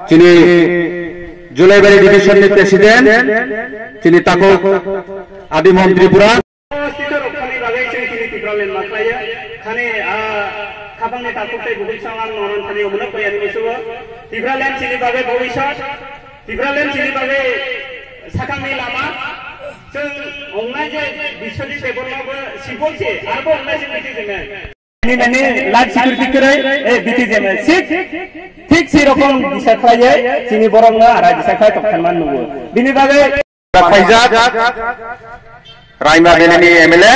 যিনি জুলাইবাড়ি ডিভিশনের প্রেসিডেন্ট তিনি তাকে আদি মন্ত্রীপুরা খাবাंनि ताकुtai बुहुलसांगां नरन थानि उमना फैयानि मिसुबो तिब्रालेन सिनि बागै भबिष्यत तिब्रालेन सिनि बागै साखांनि लामा जों अंनाय जे बिसोरनि टेबलनावबो सिबलसे आरो अंनाय जों बिदिजेमे नि लाइफ सिकिउरिटि करे ए बिदिजेमे ठीक से रकम दिसाख्लायै सिनि बरंना आरो दिसाख्लाय तखखानमान नुगो बिनि बागै फाइजाक राइमा बेलेनि एमएलए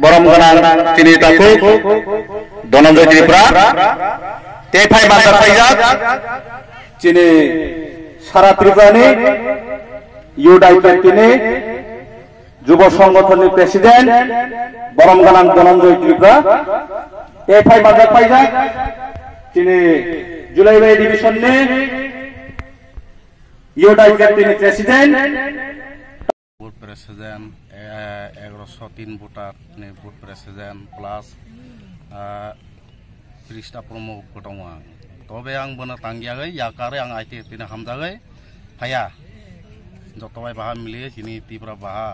बरमगोनां चिनि ताकु धनंजय त्रिपुरा ते फाइ मासा फाइजाक चिनि सारा त्रिपुरानि इउथ आइपिनि युव संगठननि प्रेसिडेंट बरमगोनां धनंजय त्रिपुरा ते फाइ मासा फाइजाक चिनि जुलाइबारि डिभिजननि youth आइपिनि president booth president 1103 voter ने बुथ प्रेसिडेंट प्लस क्रिस्टा प्रमुख दङ तबे आं बना तांगियागै याकारे आं आइते तिना हामजागै फाया जतबाय बाहा मिलिए सिनि तिब्रा बाहा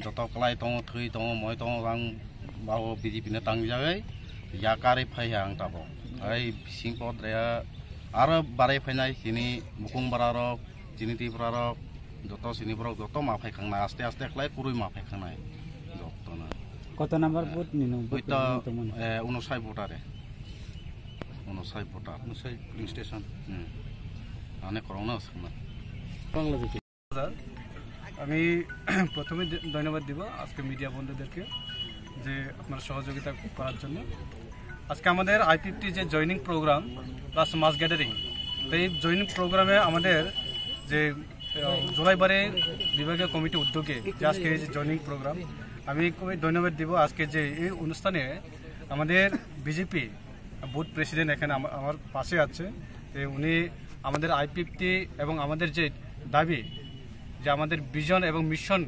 जत क्लाय दङ थै दङ मय दङ आं बाहो बीजेपी ने तांगियागै याकारे फाया आं ताबो ओइ सिंपद्राया आरो बाराय फैनाय सिनि बुकुंबारा रक सिनि तिब्रा रक যত সিনিবরক যত মাফাইখাंना আস্তে আস্তে একলাই কুরুই মাফাইखांनाय যতনা কত নাম্বার বুথ নিনো ওইটা 59 ভোটারে 59 ভোটার 59 পুলিং স্টেশন অনেক করোনা আছে না বাংলাদেশ স্যার আমি প্রথমে ধন্যবাদ দিব আজকে মিডিয়া বন্ধুদেরকে যে আপনারা সহযোগিতা করার জন্য আজকে আমাদের আইপিএফটি যে জয়েনিং প্রোগ্রাম প্লাস মাস গ্যাদারিং এই জয়েনিং প্রোগ্রামে আমাদের যে জুলাইবারে বিভাগীয় কমিটি উদ্যোগে যে আজকে এই জয়েনিং প্রোগ্রাম আমি খুবই ধন্যবাদ দিব আজকে যে এই অনুষ্ঠানে আমাদের বিজেপি বুথ প্রেসিডেন্ট এখানে আমার পাশে আছে উনি আমাদের আইপিএফটি এবং আমাদের যে দাবি যে আমাদের ভিশন এবং মিশন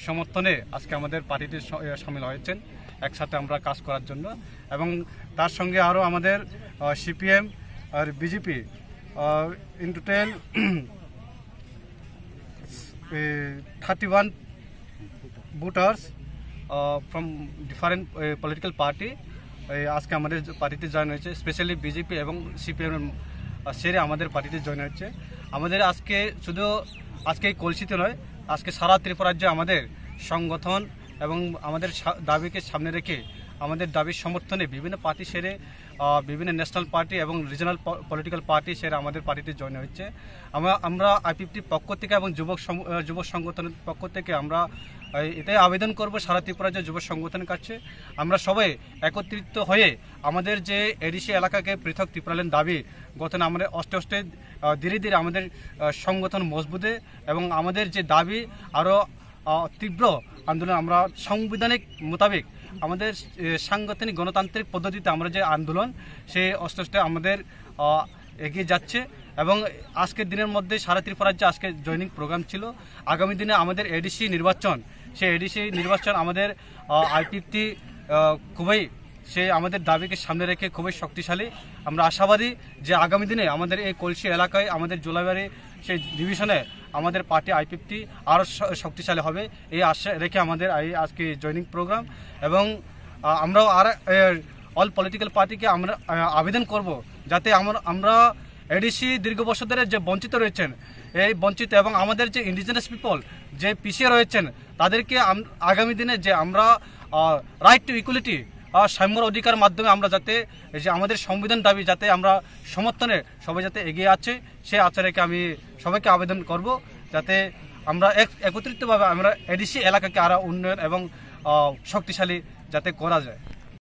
সমর্থনে আজকে আমাদের পার্টিতে শামিল হয়েছেন একসাথে আমরা কাজ করার জন্য এবং তার সঙ্গে আরও আমাদের সিপিএম আর BJP in total 31 voters from different political party আজকে আমাদের পার্টিতে জয়েন হয়েছে, স্পেশালি বিজেপি এবং সিপিএম সেরে আমাদের পার্টিতে জয়েন হচ্ছে। আমাদের আজকে শুধু আজকে এই কলসিতে নয়, আজকে সারা ত্রিপুরা রাজ্যে আমাদের সংগঠন এবং আমাদের দাবিকে সামনে রেখে আমাদের দাবির সমর্থনে বিভিন্ন পার্টি সেরে বিভিন্ন ন্যাশনাল পার্টি এবং রিজনাল পলিটিক্যাল পার্টি সেরে আমাদের পার্টিতে জয়েন হচ্ছে। আমরা আইপিএফটির পক্ষ থেকে এবং যুব সংগঠনের পক্ষ থেকে আমরা এটাই আবেদন করব সারা ত্রিপুরা রাজ্যের যুব সংগঠনের কাছে, আমরা সবাই একত্রিত হয়ে আমাদের যে এডিসি এলাকাকে পৃথক ত্রিপুরাল্যান্ড দাবি গঠনে আমরা অষ্টে অষ্টে ধীরে ধীরে আমাদের সংগঠন মজবুতে এবং আমাদের যে দাবি আরও তীব্র আন্দোলন, আমরা সাংবিধানিক মোতাবেক আমাদের সাংগঠনিক গণতান্ত্রিক পদ্ধতিতে আমরা যে আন্দোলন সেই অষ্টে অষ্টে আমাদের এগিয়ে যাচ্ছে। এবং আজকের দিনের মধ্যে সারা ত্রিপুরা রাজ্যে আজকে জয়নিং প্রোগ্রাম ছিল। আগামী দিনে আমাদের এডিসি নির্বাচন, সেই এডিসি নির্বাচন আমাদের আইপিএফটি খুবই আমাদের দাবিকে সামনে রেখে খুবই শক্তিশালী। আমরা আশাবাদী যে আগামী দিনে আমাদের এই কলসি এলাকায় আমাদের জোলাইবাড়ি সেই ডিভিশনে আমাদের পার্টি আইপিএফটি আরও শক্তিশালী হবে, এই আশা রেখে আমাদের আজকে জয়নিং প্রোগ্রাম। এবং আমরাও অল পলিটিক্যাল পার্টিকে আমরা আবেদন করব যাতে আমরা এডিসি দীর্ঘ বছর ধরে যে বঞ্চিত রয়েছেন, এই বঞ্চিত এবং আমাদের যে ইন্ডিজিনাস পিপল যে পিছিয়ে রয়েছেন তাদেরকে আগামী দিনে যে আমরা রাইট টু ইকুয়ালিটি সাম্যর অধিকার মাধ্যমে আমরা যাতে যে আমাদের সংবিধান দাবি যাতে আমরা সমর্থনে সবাই যাতে এগিয়ে আছে, সে আচারকে আমি সবাইকে আবেদন করব যাতে আমরা একত্রিতভাবে আমরা এডিসি এলাকাকে আরও উন্নয়ন এবং শক্তিশালী যাতে করা যায়।